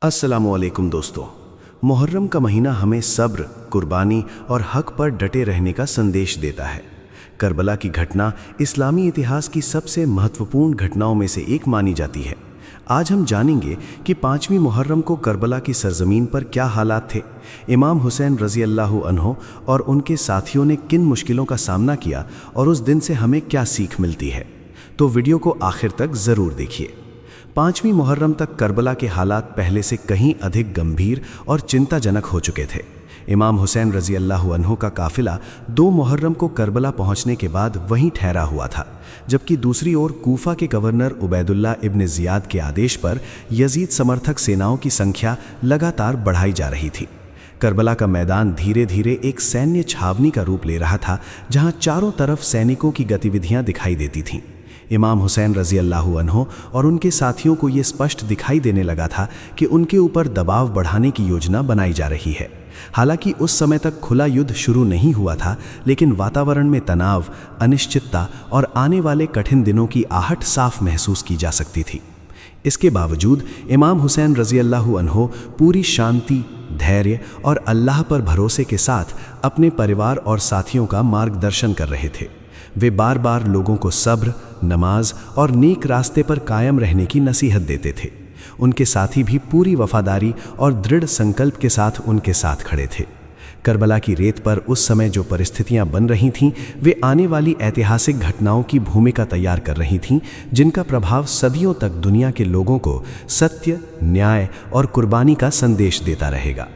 अस्सलामुअलैकुम दोस्तों। मुहर्रम का महीना हमें सब्र, कुर्बानी और हक पर डटे रहने का संदेश देता है। करबला की घटना इस्लामी इतिहास की सबसे महत्वपूर्ण घटनाओं में से एक मानी जाती है। आज हम जानेंगे कि 5वीं मुहर्रम को करबला की सरजमीन पर क्या हालात थे, इमाम हुसैन रज़ी अल्लाहु अन्हो और उनके साथियों ने किन मुश्किलों का सामना किया और उस दिन से हमें क्या सीख मिलती है। तो वीडियो को आखिर तक ज़रूर देखिए। 5वीं मुहर्रम तक करबला के हालात पहले से कहीं अधिक गंभीर और चिंताजनक हो चुके थे। इमाम हुसैन रज़ी अल्लाहु अन्हो का काफिला 2 मुहर्रम को करबला पहुंचने के बाद वहीं ठहरा हुआ था, जबकि दूसरी ओर कूफा के गवर्नर उबैदुल्ला इब्न ज़ियाद के आदेश पर यजीद समर्थक सेनाओं की संख्या लगातार बढ़ाई जा रही थी। करबला का मैदान धीरे धीरे एक सैन्य छावनी का रूप ले रहा था, जहां चारों तरफ सैनिकों की गतिविधियां दिखाई देती थीं। इमाम हुसैन रज़ी अल्लाहु अन्हो और उनके साथियों को ये स्पष्ट दिखाई देने लगा था कि उनके ऊपर दबाव बढ़ाने की योजना बनाई जा रही है। हालांकि उस समय तक खुला युद्ध शुरू नहीं हुआ था, लेकिन वातावरण में तनाव, अनिश्चितता और आने वाले कठिन दिनों की आहट साफ महसूस की जा सकती थी। इसके बावजूद इमाम हुसैन रज़ी अल्लाहु अन्हो पूरी शांति, धैर्य और अल्लाह पर भरोसे के साथ अपने परिवार और साथियों का मार्गदर्शन कर रहे थे। वे बार बार लोगों को सब्र, नमाज और नेक रास्ते पर कायम रहने की नसीहत देते थे। उनके साथी भी पूरी वफादारी और दृढ़ संकल्प के साथ उनके साथ खड़े थे। करबला की रेत पर उस समय जो परिस्थितियां बन रही थीं, वे आने वाली ऐतिहासिक घटनाओं की भूमिका तैयार कर रही थीं, जिनका प्रभाव सदियों तक दुनिया के लोगों को सत्य, न्याय और कुर्बानी का संदेश देता रहेगा।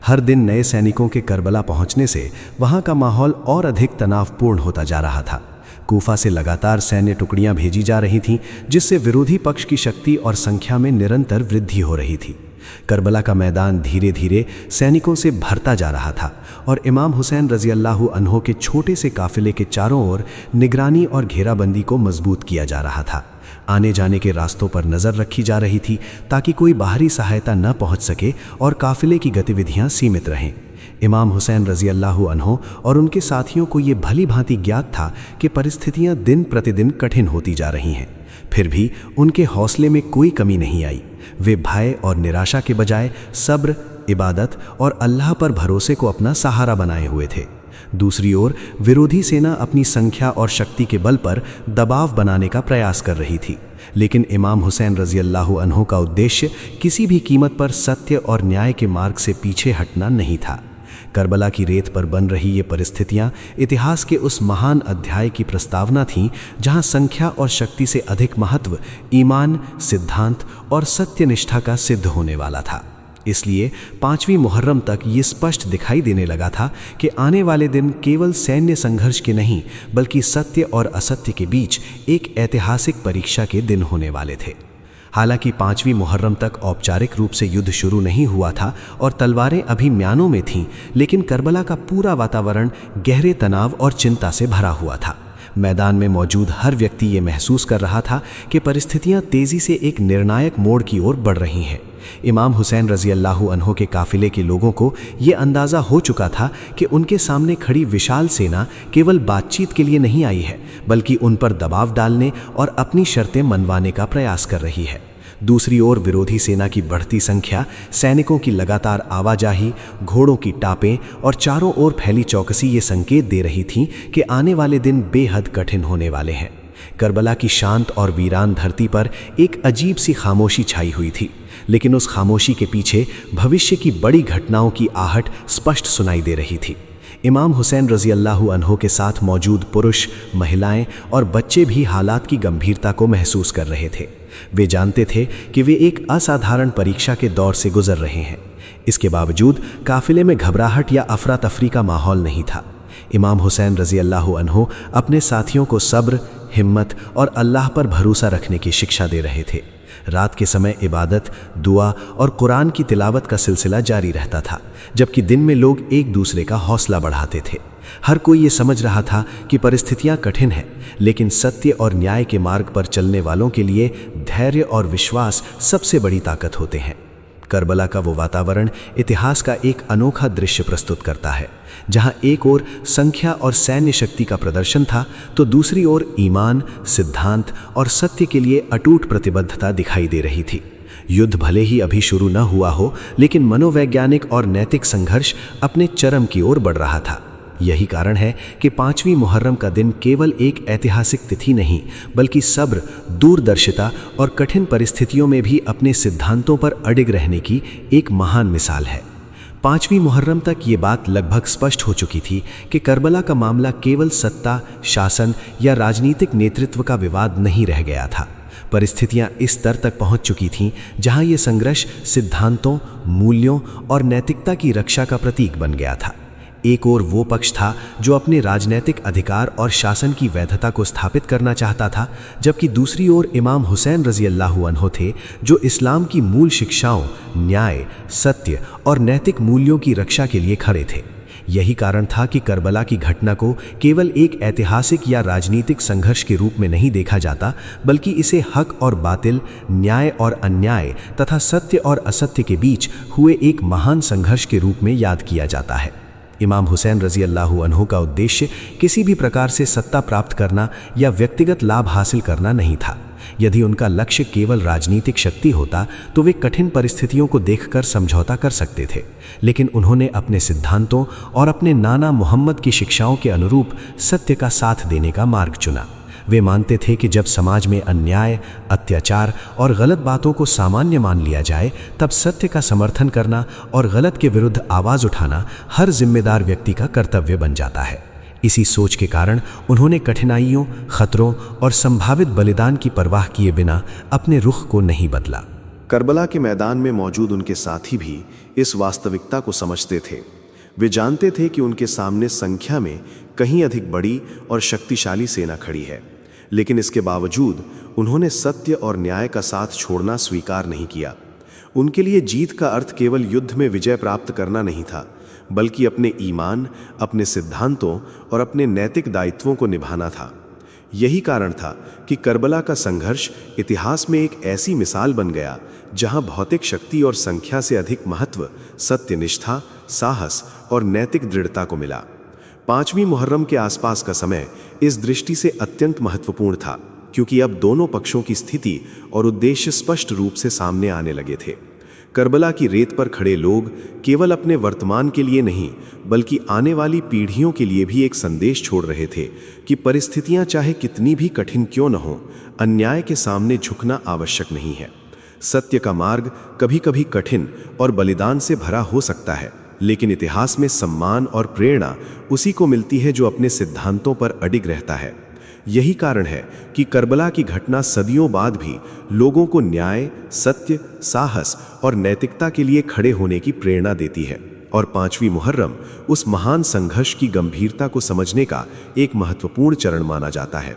हर दिन नए सैनिकों के करबला पहुंचने से वहां का माहौल और अधिक तनावपूर्ण होता जा रहा था। कूफा से लगातार सैन्य टुकड़ियां भेजी जा रही थीं, जिससे विरोधी पक्ष की शक्ति और संख्या में निरंतर वृद्धि हो रही थी। करबला का मैदान धीरे धीरे सैनिकों से भरता जा रहा था और इमाम हुसैन रज़ी अल्लाहु अन्हो के छोटे से काफिले के चारों ओर निगरानी और घेराबंदी को मजबूत किया जा रहा था। आने जाने के रास्तों पर नज़र रखी जा रही थी, ताकि कोई बाहरी सहायता न पहुंच सके और काफिले की गतिविधियां सीमित रहें। इमाम हुसैन रज़ी अल्लाहु अन्हो और उनके साथियों को ये भली भांति ज्ञात था कि परिस्थितियां दिन प्रतिदिन कठिन होती जा रही हैं। फिर भी उनके हौसले में कोई कमी नहीं आई। वे भय और निराशा के बजाय सब्र, इबादत और अल्लाह पर भरोसे को अपना सहारा बनाए हुए थे। दूसरी ओर विरोधी सेना अपनी संख्या और शक्ति के बल पर दबाव बनाने का प्रयास कर रही थी, लेकिन इमाम हुसैन रज़ी अल्लाहु अन्हो का उद्देश्य किसी भी कीमत पर सत्य और न्याय के मार्ग से पीछे हटना नहीं था। करबला की रेत पर बन रही ये परिस्थितियां इतिहास के उस महान अध्याय की प्रस्तावना थीं, जहां संख्या और शक्ति से अधिक महत्व ईमान, सिद्धांत और सत्यनिष्ठा का सिद्ध होने वाला था। इसलिए 5वीं मुहर्रम तक ये स्पष्ट दिखाई देने लगा था कि आने वाले दिन केवल सैन्य संघर्ष के नहीं, बल्कि सत्य और असत्य के बीच एक ऐतिहासिक परीक्षा के दिन होने वाले थे। हालांकि 5वीं मुहर्रम तक औपचारिक रूप से युद्ध शुरू नहीं हुआ था और तलवारें अभी म्यानों में थीं, लेकिन करबला का पूरा वातावरण गहरे तनाव और चिंता से भरा हुआ था। मैदान में मौजूद हर व्यक्ति ये महसूस कर रहा था कि परिस्थितियां तेजी से एक निर्णायक मोड़ की ओर बढ़ रही हैं। इमाम हुसैन रज़ी अल्लाहु अन्हो के काफिले के लोगों को ये अंदाज़ा हो चुका था कि उनके सामने खड़ी विशाल सेना केवल बातचीत के लिए नहीं आई है, बल्कि उन पर दबाव डालने और अपनी शर्तें मनवाने का प्रयास कर रही है। दूसरी ओर विरोधी सेना की बढ़ती संख्या, सैनिकों की लगातार आवाजाही, घोड़ों की टापें और चारों ओर फैली चौकसी ये संकेत दे रही थी कि आने वाले दिन बेहद कठिन होने वाले हैं। करबला की शांत और वीरान धरती पर एक अजीब सी खामोशी छाई हुई थी, लेकिन उस खामोशी के पीछे भविष्य की बड़ी घटनाओं की आहट स्पष्ट सुनाई दे रही थी। इमाम हुसैन रज़ी अल्लाहु अन्हो के साथ मौजूद पुरुष, महिलाएं और बच्चे भी हालात की गंभीरता को महसूस कर रहे थे। वे जानते थे कि वे एक असाधारण परीक्षा के दौर से गुजर रहे हैं। इसके बावजूद काफिले में घबराहट या अफरा तफरी का माहौल नहीं था। इमाम हुसैन रज़ी अल्लाहु अन्हो अपने साथियों को सब्र, हिम्मत और अल्लाह पर भरोसा रखने की शिक्षा दे रहे थे। रात के समय इबादत, दुआ और कुरान की तिलावत का सिलसिला जारी रहता था, जबकि दिन में लोग एक दूसरे का हौसला बढ़ाते थे। हर कोई ये समझ रहा था कि परिस्थितियां कठिन हैं, लेकिन सत्य और न्याय के मार्ग पर चलने वालों के लिए धैर्य और विश्वास सबसे बड़ी ताकत होते हैं। करबला का वो वातावरण इतिहास का एक अनोखा दृश्य प्रस्तुत करता है, जहां एक ओर संख्या और सैन्य शक्ति का प्रदर्शन था, तो दूसरी ओर ईमान, सिद्धांत और सत्य के लिए अटूट प्रतिबद्धता दिखाई दे रही थी। युद्ध भले ही अभी शुरू न हुआ हो, लेकिन मनोवैज्ञानिक और नैतिक संघर्ष अपने चरम की ओर बढ़ रहा था। यही कारण है कि 5वीं मुहर्रम का दिन केवल एक ऐतिहासिक तिथि नहीं, बल्कि सब्र, दूरदर्शिता और कठिन परिस्थितियों में भी अपने सिद्धांतों पर अडिग रहने की एक महान मिसाल है। 5वीं मुहर्रम तक ये बात लगभग स्पष्ट हो चुकी थी कि करबला का मामला केवल सत्ता, शासन या राजनीतिक नेतृत्व का विवाद नहीं रह गया था। परिस्थितियां इस स्तर तक पहुंच चुकी थीं जहां ये संघर्ष सिद्धांतों, मूल्यों और नैतिकता की रक्षा का प्रतीक बन गया था। एक और वो पक्ष था जो अपने राजनीतिक अधिकार और शासन की वैधता को स्थापित करना चाहता था, जबकि दूसरी ओर इमाम हुसैन रज़ी अल्लाहु अन्हु थे जो इस्लाम की मूल शिक्षाओं, न्याय, सत्य और नैतिक मूल्यों की रक्षा के लिए खड़े थे। यही कारण था कि करबला की घटना को केवल एक ऐतिहासिक या राजनीतिक संघर्ष के रूप में नहीं देखा जाता, बल्कि इसे हक और बातिल, न्याय और अन्याय तथा सत्य और असत्य के बीच हुए एक महान संघर्ष के रूप में याद किया जाता है। इमाम हुसैन रज़ी अल्लाहु अन्हु का उद्देश्य किसी भी प्रकार से सत्ता प्राप्त करना या व्यक्तिगत लाभ हासिल करना नहीं था। यदि उनका लक्ष्य केवल राजनीतिक शक्ति होता तो वे कठिन परिस्थितियों को देखकर समझौता कर सकते थे, लेकिन उन्होंने अपने सिद्धांतों और अपने नाना मोहम्मद की शिक्षाओं के अनुरूप सत्य का साथ देने का मार्ग चुना। वे मानते थे कि जब समाज में अन्याय, अत्याचार और गलत बातों को सामान्य मान लिया जाए, तब सत्य का समर्थन करना और गलत के विरुद्ध आवाज़ उठाना हर जिम्मेदार व्यक्ति का कर्तव्य बन जाता है। इसी सोच के कारण उन्होंने कठिनाइयों, खतरों और संभावित बलिदान की परवाह किए बिना अपने रुख को नहीं बदला। करबला के मैदान में मौजूद उनके साथी भी इस वास्तविकता को समझते थे। वे जानते थे कि उनके सामने संख्या में कहीं अधिक बड़ी और शक्तिशाली सेना खड़ी है, लेकिन इसके बावजूद उन्होंने सत्य और न्याय का साथ छोड़ना स्वीकार नहीं किया। उनके लिए जीत का अर्थ केवल युद्ध में विजय प्राप्त करना नहीं था, बल्कि अपने ईमान, अपने सिद्धांतों और अपने नैतिक दायित्वों को निभाना था। यही कारण था कि करबला का संघर्ष इतिहास में एक ऐसी मिसाल बन गया जहां भौतिक शक्ति और संख्या से अधिक महत्व सत्यनिष्ठा, साहस और नैतिक दृढ़ता को मिला। 5वीं मुहर्रम के आसपास का समय इस दृष्टि से अत्यंत महत्वपूर्ण था, क्योंकि अब दोनों पक्षों की स्थिति और उद्देश्य स्पष्ट रूप से सामने आने लगे थे। करबला की रेत पर खड़े लोग केवल अपने वर्तमान के लिए नहीं, बल्कि आने वाली पीढ़ियों के लिए भी एक संदेश छोड़ रहे थे कि परिस्थितियां चाहे कितनी भी कठिन क्यों न हो, अन्याय के सामने झुकना आवश्यक नहीं है। सत्य का मार्ग कभी कभी कठिन और बलिदान से भरा हो सकता है, लेकिन इतिहास में सम्मान और प्रेरणा उसी को मिलती है जो अपने सिद्धांतों पर अडिग रहता है। यही कारण है कि करबला की घटना सदियों बाद भी लोगों को न्याय, सत्य, साहस और नैतिकता के लिए खड़े होने की प्रेरणा देती है। और 5वीं मुहर्रम उस महान संघर्ष की गंभीरता को समझने का एक महत्वपूर्ण चरण माना जाता है।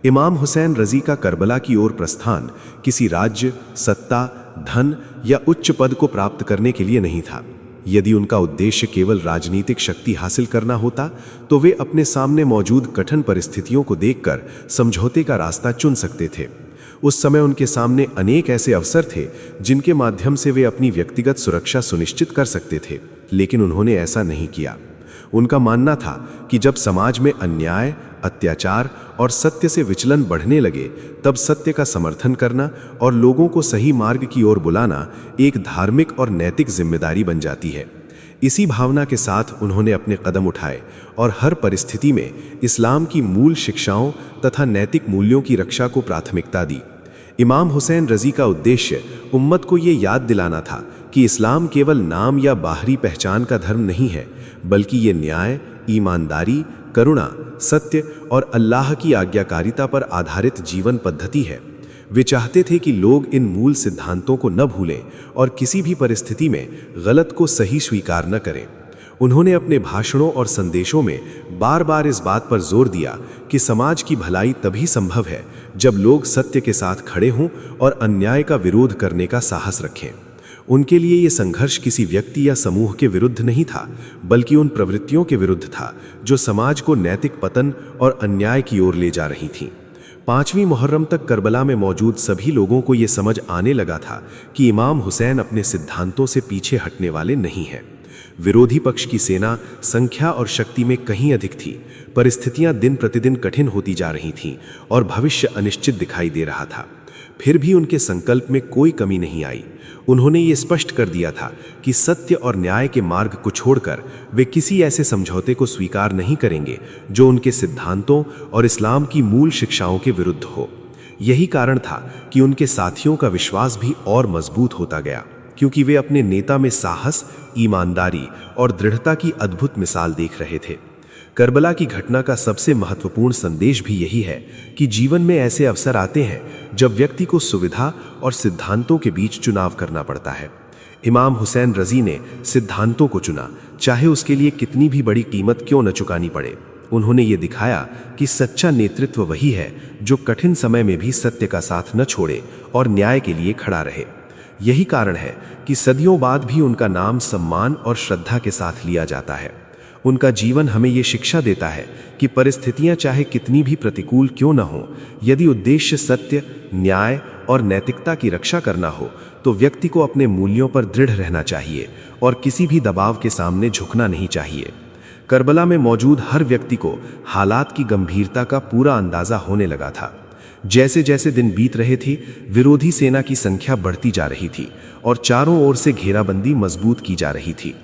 इमाम हुसैन रज़ी का करबला की ओर प्रस्थान किसी राज्य, सत्ता, धन या उच्च पद को प्राप्त करने के लिए नहीं था। यदि उनका उद्देश्य केवल राजनीतिक शक्ति हासिल करना होता, तो वे अपने सामने मौजूद कठिन परिस्थितियों को देखकर समझौते का रास्ता चुन सकते थे। उस समय उनके सामने अनेक ऐसे अवसर थे जिनके माध्यम से वे अपनी व्यक्तिगत सुरक्षा सुनिश्चित कर सकते थे, लेकिन उन्होंने ऐसा नहीं किया। उनका मानना था कि जब समाज में अन्याय, अत्याचार और सत्य से विचलन बढ़ने लगे, तब सत्य का समर्थन करना और लोगों को सही मार्ग की ओर बुलाना एक धार्मिक और नैतिक जिम्मेदारी बन जाती है। इसी भावना के साथ उन्होंने अपने कदम उठाए और हर परिस्थिति में इस्लाम की मूल शिक्षाओं तथा नैतिक मूल्यों की रक्षा को प्राथमिकता दी। इमाम हुसैन रज़ी का उद्देश्य उम्मत को ये याद दिलाना था कि इस्लाम केवल नाम या बाहरी पहचान का धर्म नहीं है, बल्कि ये न्याय, ईमानदारी, करुणा, सत्य और अल्लाह की आज्ञाकारिता पर आधारित जीवन पद्धति है। वे चाहते थे कि लोग इन मूल सिद्धांतों को न भूलें और किसी भी परिस्थिति में गलत को सही स्वीकार न करें। उन्होंने अपने भाषणों और संदेशों में बार बार इस बात पर जोर दिया कि समाज की भलाई तभी संभव है जब लोग सत्य के साथ खड़े हों और अन्याय का विरोध करने का साहस रखें। उनके लिए ये संघर्ष किसी व्यक्ति या समूह के विरुद्ध नहीं था, बल्कि उन प्रवृत्तियों के विरुद्ध था जो समाज को नैतिक पतन और अन्याय की ओर ले जा रही थीं। 5वीं मुहर्रम तक करबला में मौजूद सभी लोगों को ये समझ आने लगा था कि इमाम हुसैन अपने सिद्धांतों से पीछे हटने वाले नहीं हैं। विरोधी पक्ष की सेना संख्या और शक्ति में कहीं अधिक थी। परिस्थितियां दिन प्रतिदिन कठिन होती जा रही थीं और भविष्य अनिश्चित दिखाई दे रहा था। फिर भी उनके संकल्प में कोई कमी नहीं आई। उन्होंने ये स्पष्ट कर दिया था कि सत्य और न्याय के मार्ग को छोड़कर वे किसी ऐसे समझौते को स्वीकार नहीं करेंगे जो उनके सिद्धांतों और इस्लाम की मूल शिक्षाओं के विरुद्ध हो। यही कारण था कि उनके साथियों का विश्वास भी और मजबूत होता गया, क्योंकि वे अपने नेता में साहस, ईमानदारी और दृढ़ता की अद्भुत मिसाल देख रहे थे। करबला की घटना का सबसे महत्वपूर्ण संदेश भी यही है कि जीवन में ऐसे अवसर आते हैं जब व्यक्ति को सुविधा और सिद्धांतों के बीच चुनाव करना पड़ता है। इमाम हुसैन रजी ने सिद्धांतों को चुना, चाहे उसके लिए कितनी भी बड़ी कीमत क्यों न चुकानी पड़े। उन्होंने ये दिखाया कि सच्चा नेतृत्व वही है जो कठिन समय में भी सत्य का साथ न छोड़े और न्याय के लिए खड़ा रहे। यही कारण है कि सदियों बाद भी उनका नाम सम्मान और श्रद्धा के साथ लिया जाता है। उनका जीवन हमें ये शिक्षा देता है कि परिस्थितियां चाहे कितनी भी प्रतिकूल क्यों न हो, यदि उद्देश्य सत्य, न्याय और नैतिकता की रक्षा करना हो तो व्यक्ति को अपने मूल्यों पर दृढ़ रहना चाहिए और किसी भी दबाव के सामने झुकना नहीं चाहिए। करबला में मौजूद हर व्यक्ति को हालात की गंभीरता का पूरा अंदाजा होने लगा था। जैसे जैसे दिन बीत रहे थे, विरोधी सेना की संख्या बढ़ती जा रही थी और चारों ओर से घेराबंदी मजबूत की जा रही थी।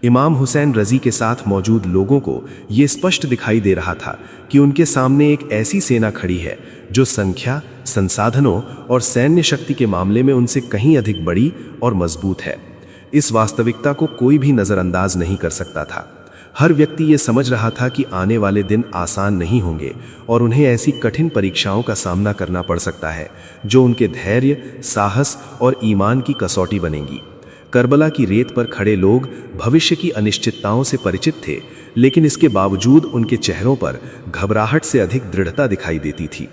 इमाम हुसैन रजी के साथ मौजूद लोगों को ये स्पष्ट दिखाई दे रहा था कि उनके सामने एक ऐसी सेना खड़ी है जो संख्या, संसाधनों और सैन्य शक्ति के मामले में उनसे कहीं अधिक बड़ी और मजबूत है। इस वास्तविकता को कोई भी नज़रअंदाज नहीं कर सकता था। हर व्यक्ति ये समझ रहा था कि आने वाले दिन आसान नहीं होंगे और उन्हें ऐसी कठिन परीक्षाओं का सामना करना पड़ सकता है जो उनके धैर्य, साहस और ईमान की कसौटी बनेंगी। करबला की रेत पर खड़े लोग भविष्य की अनिश्चितताओं से परिचित थे, लेकिन इसके बावजूद उनके चेहरों पर घबराहट से अधिक दृढ़ता दिखाई देती थी।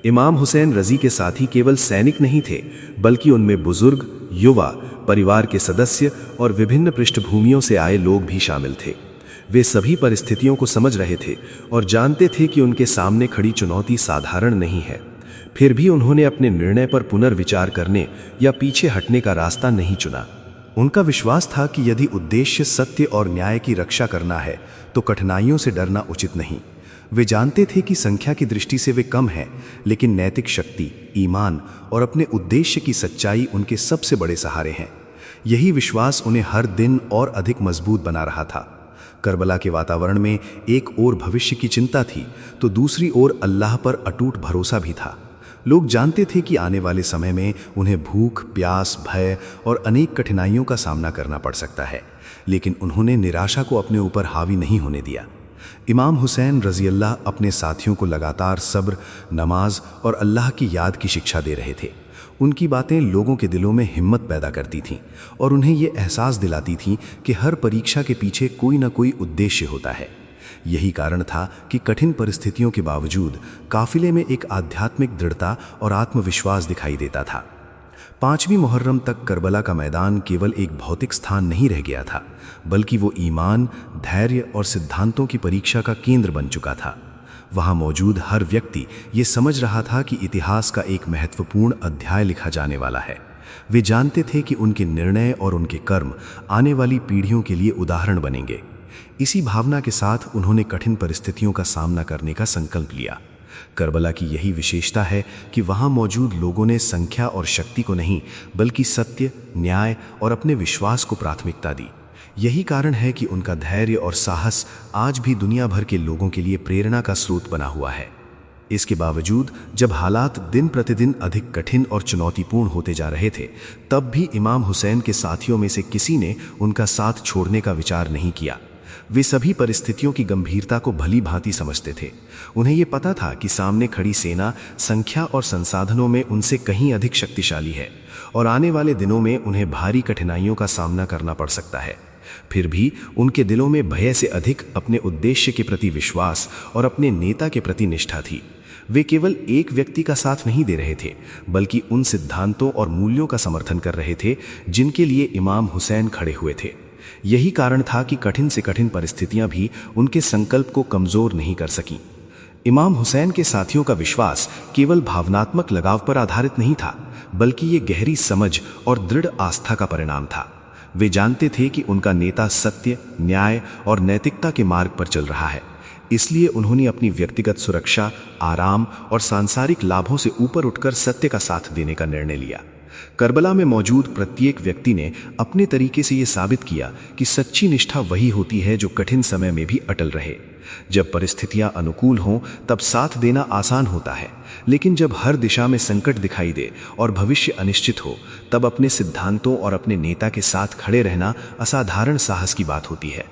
इमाम हुसैन रजी के साथी केवल सैनिक नहीं थे, बल्कि उनमें बुजुर्ग, युवा, परिवार के सदस्य और विभिन्न पृष्ठभूमियों से आए लोग भी शामिल थे। वे सभी परिस्थितियों को समझ रहे थे और जानते थे कि उनके सामने खड़ी चुनौती साधारण नहीं है। फिर भी उन्होंने अपने निर्णय पर पुनर्विचार करने या पीछे हटने का रास्ता नहीं चुना। उनका विश्वास था कि यदि उद्देश्य सत्य और न्याय की रक्षा करना है तो कठिनाइयों से डरना उचित नहीं। वे जानते थे कि संख्या की दृष्टि से वे कम हैं, लेकिन नैतिक शक्ति, ईमान और अपने उद्देश्य की सच्चाई उनके सबसे बड़े सहारे हैं। यही विश्वास उन्हें हर दिन और अधिक मजबूत बना रहा था। करबला के वातावरण में एक ओर भविष्य की चिंता थी तो दूसरी ओर अल्लाह पर अटूट भरोसा भी था। लोग जानते थे कि आने वाले समय में उन्हें भूख, प्यास, भय और अनेक कठिनाइयों का सामना करना पड़ सकता है, लेकिन उन्होंने निराशा को अपने ऊपर हावी नहीं होने दिया। इमाम हुसैन रजी अल्लाह अपने साथियों को लगातार सब्र, नमाज और अल्लाह की याद की शिक्षा दे रहे थे। उनकी बातें लोगों के दिलों में हिम्मत पैदा करती थीं और उन्हें ये एहसास दिलाती थीं कि हर परीक्षा के पीछे कोई ना कोई उद्देश्य होता है। यही कारण था कि कठिन परिस्थितियों के बावजूद काफिले में एक आध्यात्मिक दृढ़ता और आत्मविश्वास दिखाई देता था। 5वीं मुहर्रम तक करबला का मैदान केवल एक भौतिक स्थान नहीं रह गया था, बल्कि वो ईमान, धैर्य और सिद्धांतों की परीक्षा का केंद्र बन चुका था। वहाँ मौजूद हर व्यक्ति ये समझ रहा था कि इतिहास का एक महत्वपूर्ण अध्याय लिखा जाने वाला है। वे जानते थे कि उनके निर्णय और उनके कर्म आने वाली पीढ़ियों के लिए उदाहरण बनेंगे। इसी भावना के साथ उन्होंने कठिन परिस्थितियों का सामना करने का संकल्प लिया। करबला की यही विशेषता है कि वहाँ मौजूद लोगों ने संख्या और शक्ति को नहीं, बल्कि सत्य, न्याय और अपने विश्वास को प्राथमिकता दी। यही कारण है कि उनका धैर्य और साहस आज भी दुनिया भर के लोगों के लिए प्रेरणा का स्रोत बना हुआ है। इसके बावजूद जब हालात दिन प्रतिदिन अधिक कठिन और चुनौतीपूर्ण होते जा रहे थे, तब भी इमाम हुसैन के साथियों में से किसी ने उनका साथ छोड़ने का विचार नहीं किया। वे सभी परिस्थितियों की गंभीरता को भली भांति समझते थे। उन्हें ये पता था कि सामने खड़ी सेना संख्या और संसाधनों में उनसे कहीं अधिक शक्तिशाली है और आने वाले दिनों में उन्हें भारी कठिनाइयों का सामना करना पड़ सकता है। फिर भी उनके दिलों में भय से अधिक अपने उद्देश्य के प्रति विश्वास और अपने नेता के प्रति निष्ठा थी। वे केवल एक व्यक्ति का साथ नहीं दे रहे थे, बल्कि उन सिद्धांतों और मूल्यों का समर्थन कर रहे थे जिनके लिए इमाम हुसैन खड़े हुए थे। यही कारण था कि कठिन से कठिन परिस्थितियां भी उनके संकल्प को कमजोर नहीं कर सकीं। इमाम हुसैन के साथियों का विश्वास केवल भावनात्मक लगाव पर आधारित नहीं था, बल्कि ये गहरी समझ और दृढ़ आस्था का परिणाम था। वे जानते थे कि उनका नेता सत्य, न्याय और नैतिकता के मार्ग पर चल रहा है, इसलिए उन्होंने अपनी व्यक्तिगत सुरक्षा, आराम और सांसारिक लाभों से ऊपर उठकर सत्य का साथ देने का निर्णय लिया। करबला में मौजूद प्रत्येक व्यक्ति ने अपने तरीके से यह साबित किया कि सच्ची निष्ठा वही होती है जो कठिन समय में भी अटल रहे। जब परिस्थितियां अनुकूल हों तब साथ देना आसान होता है, लेकिन जब हर दिशा में संकट दिखाई दे और भविष्य अनिश्चित हो तब अपने सिद्धांतों और अपने नेता के साथ खड़े रहना असाधारण साहस की बात होती है।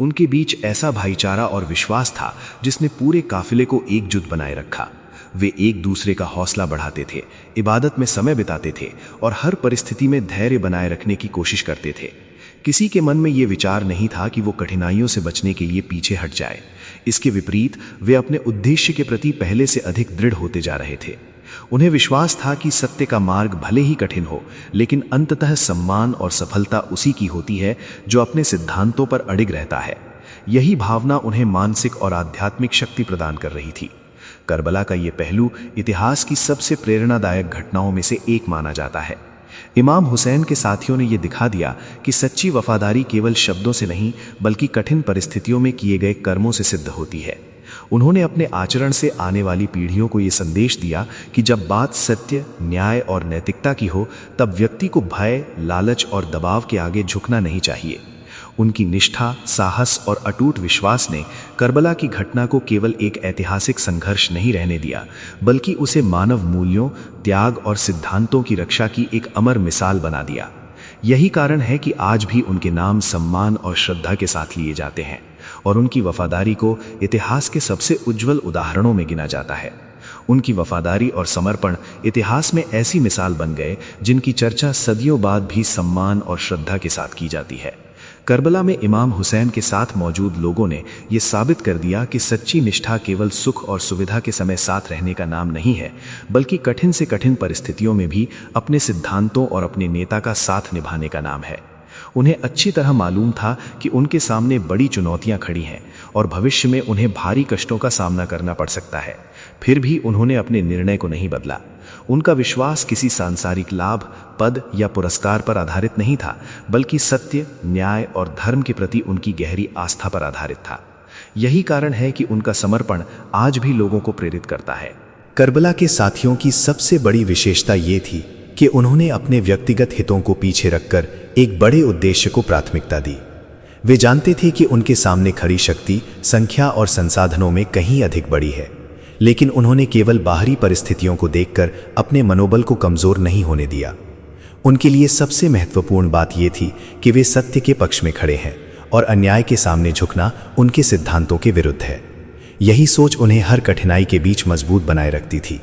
उनके बीच ऐसा भाईचारा और विश्वास था जिसने पूरे काफिले को एकजुट बनाए रखा। वे एक दूसरे का हौसला बढ़ाते थे, इबादत में समय बिताते थे और हर परिस्थिति में धैर्य बनाए रखने की कोशिश करते थे। किसी के मन में ये विचार नहीं था कि वो कठिनाइयों से बचने के लिए पीछे हट जाए। इसके विपरीत वे अपने उद्देश्य के प्रति पहले से अधिक दृढ़ होते जा रहे थे। उन्हें विश्वास था कि सत्य का मार्ग भले ही कठिन हो, लेकिन अंततः सम्मान और सफलता उसी की होती है जो अपने सिद्धांतों पर अडिग रहता है। यही भावना उन्हें मानसिक और आध्यात्मिक शक्ति प्रदान कर रही थी। करबला का ये पहलू इतिहास की सबसे प्रेरणादायक घटनाओं में से एक माना जाता है। इमाम हुसैन के साथियों ने यह दिखा दिया कि सच्ची वफादारी केवल शब्दों से नहीं बल्कि कठिन परिस्थितियों में किए गए कर्मों से सिद्ध होती है। उन्होंने अपने आचरण से आने वाली पीढ़ियों को यह संदेश दिया कि जब बात सत्य, न्याय और नैतिकता की हो तब व्यक्ति को भय, लालच और दबाव के आगे झुकना नहीं चाहिए। उनकी निष्ठा, साहस और अटूट विश्वास ने करबला की घटना को केवल एक ऐतिहासिक संघर्ष नहीं रहने दिया, बल्कि उसे मानव मूल्यों, त्याग और सिद्धांतों की रक्षा की एक अमर मिसाल बना दिया। यही कारण है कि आज भी उनके नाम सम्मान और श्रद्धा के साथ लिए जाते हैं और उनकी वफादारी को इतिहास के सबसे उज्जवल उदाहरणों में गिना जाता है। उनकी वफादारी और समर्पण इतिहास में ऐसी मिसाल बन गए जिनकी चर्चा सदियों बाद भी सम्मान और श्रद्धा के साथ की जाती है। करबला में इमाम हुसैन के साथ मौजूद लोगों ने यह साबित कर दिया कि सच्ची निष्ठा केवल सुख और सुविधा के समय साथ रहने का नाम नहीं है, बल्कि कठिन से कठिन परिस्थितियों में भी अपने सिद्धांतों और अपने नेता का साथ निभाने का नाम है। उन्हें अच्छी तरह मालूम था कि उनके सामने बड़ी चुनौतियां खड़ी हैं और भविष्य में उन्हें भारी कष्टों का सामना करना पड़ सकता है। फिर भी उन्होंने अपने निर्णय को नहीं बदला। उनका विश्वास किसी सांसारिक लाभ, पद या पुरस्कार पर आधारित नहीं था, बल्कि सत्य, न्याय और धर्म के प्रति उनकी गहरी आस्था पर आधारित था। यही कारण है कि उनका समर्पण आज भी लोगों को प्रेरित करता है। करबला के साथियों की सबसे बड़ी विशेषता ये थी कि उन्होंने अपने व्यक्तिगत हितों को पीछे रखकर एक बड़े उद्देश्य को प्राथमिकता दी। वे जानते थे कि उनके सामने खड़ी शक्ति संख्या और संसाधनों में कहीं अधिक बड़ी है, लेकिन उन्होंने केवल बाहरी परिस्थितियों को देखकर अपने मनोबल को कमजोर नहीं होने दिया। उनके लिए सबसे महत्वपूर्ण बात यह थी कि वे सत्य के पक्ष में खड़े हैं और अन्याय के सामने झुकना उनके सिद्धांतों के विरुद्ध है। यही सोच उन्हें हर कठिनाई के बीच मजबूत बनाए रखती थी।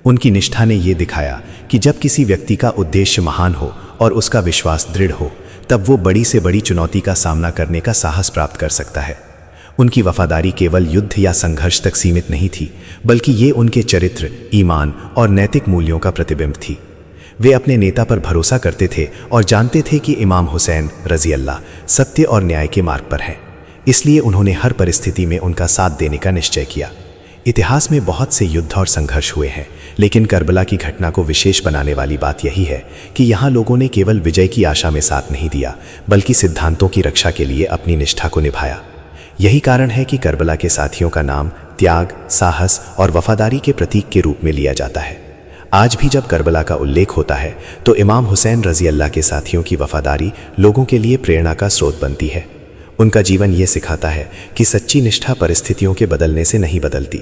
उनकी निष्ठा ने यह दिखाया कि जब किसी व्यक्ति का उद्देश्य महान हो और उसका विश्वास दृढ़ हो, तब वो बड़ी से बड़ी चुनौती का सामना करने का साहस प्राप्त कर सकता है। उनकी वफादारी केवल युद्ध या संघर्ष तक सीमित नहीं थी, बल्कि ये उनके चरित्र, ईमान और नैतिक मूल्यों का प्रतिबिंब थी। वे अपने नेता पर भरोसा करते थे और जानते थे कि इमाम हुसैन रज़ी अल्लाह सत्य और न्याय के मार्ग पर हैं। इसलिए उन्होंने हर परिस्थिति में उनका साथ देने का निश्चय किया। इतिहास में बहुत से युद्ध और संघर्ष हुए हैं, लेकिन करबला की घटना को विशेष बनाने वाली बात यही है कि यहाँ लोगों ने केवल विजय की आशा में साथ नहीं दिया, बल्कि सिद्धांतों की रक्षा के लिए अपनी निष्ठा को निभाया। यही कारण है कि करबला के साथियों का नाम त्याग, साहस और वफादारी के प्रतीक के रूप में लिया जाता है। आज भी जब करबला का उल्लेख होता है तो इमाम हुसैन रज़ी अल्लाह के साथियों की वफादारी लोगों के लिए प्रेरणा का स्रोत बनती है। उनका जीवन ये सिखाता है कि सच्ची निष्ठा परिस्थितियों के बदलने से नहीं बदलती।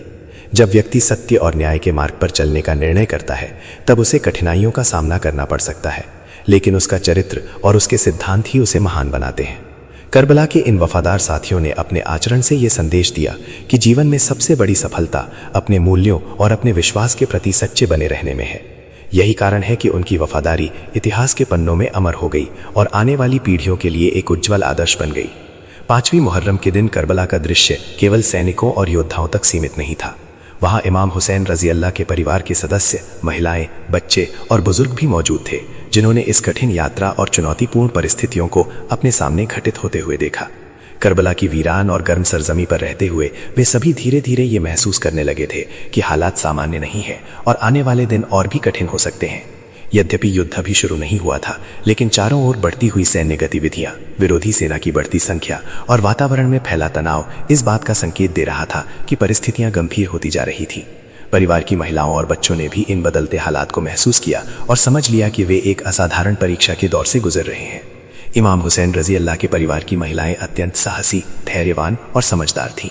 जब व्यक्ति सत्य और न्याय के मार्ग पर चलने का निर्णय करता है, तब उसे कठिनाइयों का सामना करना पड़ सकता है, लेकिन उसका चरित्र और उसके सिद्धांत ही उसे महान बनाते हैं। करबला के इन वफादार साथियों ने अपने आचरण से ये संदेश दिया कि जीवन में सबसे बड़ी सफलता अपने मूल्यों और अपने विश्वास के प्रति सच्चे बने रहने में है। यही कारण है कि उनकी वफादारी इतिहास के पन्नों में अमर हो गई और आने वाली पीढ़ियों के लिए एक उज्जवल आदर्श बन गई। 5वीं मुहर्रम के दिन करबला का दृश्य केवल सैनिकों और योद्धाओं तक सीमित नहीं था। वहाँ इमाम हुसैन रज़ी अल्लाह के परिवार के सदस्य, महिलाएं, बच्चे और बुजुर्ग भी मौजूद थे, जिन्होंने इस कठिन यात्रा और चुनौतीपूर्ण परिस्थितियों को अपने सामने घटित होते हुए देखा। करबला की वीरान और गर्म सरजमी पर रहते हुए वे सभी धीरे धीरे ये महसूस करने लगे थे कि हालात सामान्य नहीं है और आने वाले दिन और भी कठिन हो सकते हैं। यद्यपि युद्ध अभी शुरू नहीं हुआ था, लेकिन चारों ओर बढ़ती हुई सैन्य गतिविधियां, विरोधी सेना की बढ़ती संख्या और वातावरण में फैला तनाव इस बात का संकेत दे रहा था कि परिस्थितियां गंभीर होती जा रही थी। परिवार की महिलाओं और बच्चों ने भी इन बदलते हालात को महसूस किया और समझ लिया कि वे एक असाधारण परीक्षा के दौर से गुजर रहे हैं। इमाम हुसैन रजी अल्लाह के परिवार की महिलाएं अत्यंत साहसी, धैर्यवान और समझदार थीं।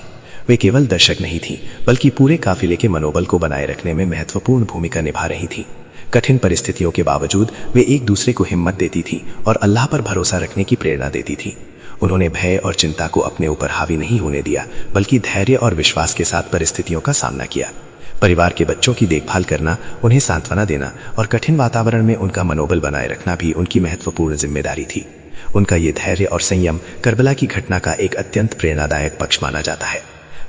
वे केवल दर्शक नहीं थीं, बल्कि पूरे काफिले के मनोबल को बनाए रखने में महत्वपूर्ण भूमिका निभा रही थीं। कठिन परिस्थितियों के बावजूद वे एक दूसरे को हिम्मत देती थीं और अल्लाह पर भरोसा रखने की प्रेरणा देती थीं। उन्होंने भय और चिंता को अपने ऊपर हावी नहीं होने दिया, बल्कि धैर्य और विश्वास के साथ परिस्थितियों का सामना किया। परिवार के बच्चों की देखभाल करना, उन्हें सांत्वना देना और कठिन वातावरण में उनका मनोबल बनाए रखना भी उनकी महत्वपूर्ण जिम्मेदारी थी। उनका ये धैर्य और संयम करबला की घटना का एक अत्यंत प्रेरणादायक पक्ष माना जाता है।